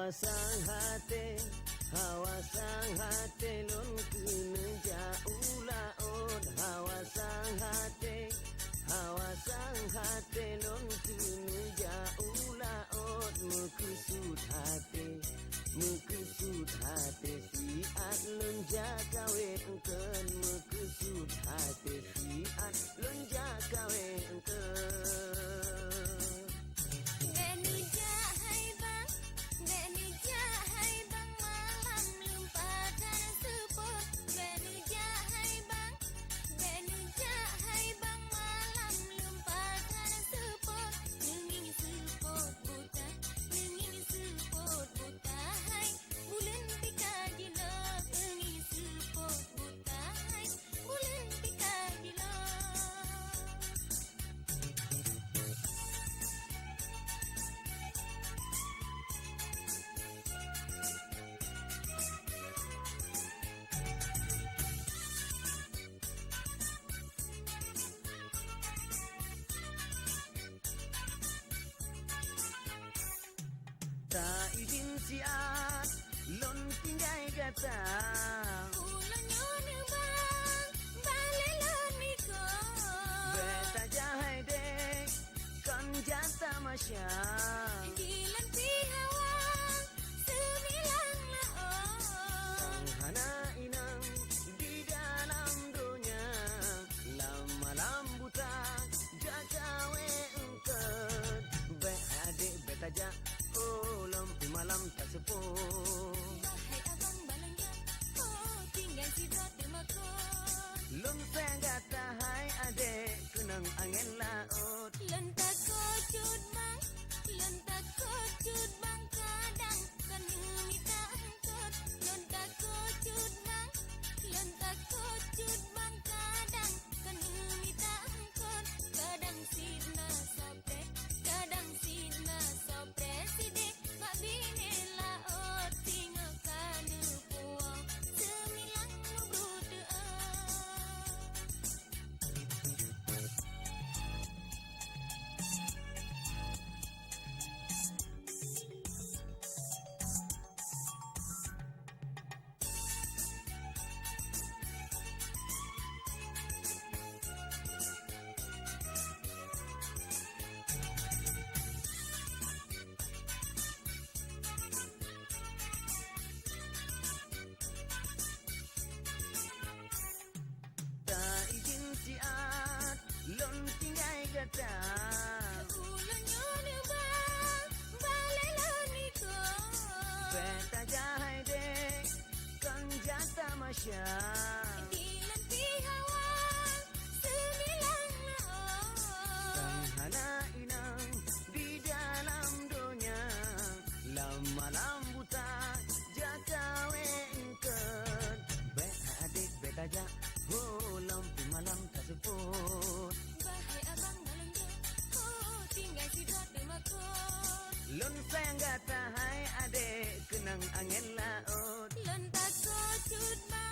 hawa sang hati lon kena jauh laut. Hawa sang hati lon kena jauh laut. Mekesut hati siat lon jakawet engken. Mekesut hati siat lon jakawet engken. Tak izin siat lon tinggai kata ulang nyon bang balik lon miko beta jahai dek kan jata masya dilan pihawang semilang laon hana inang di dalam dunia lama lambuta jakawe engket baik adik beta jah lampu malam tak sepul. Bahai abang balangnya, oh tinggal sidrat demakot. Lon tengah tahai adek kenang angin laut. Lon takut cut bang kadang kan minta angkot. Lon takut cut bang kadang kan minta angkot. Kadang sidna sopre sidik. Bini laut tinggalkan puang semilang berdoa. Lon tinggai kata ulang nyon bang balik lon iko beta jahai dek kan jata masya dilan pihawang semilang laon kan hana inang di dalam dunia lama lambuta jakawe engket baik adik beta jah lampu malam tak seput. Bahai abang balangnya, oh tinggal sidrat demakot. Lon sayang gata hai adek kenang angin laut. Lon takut cut bang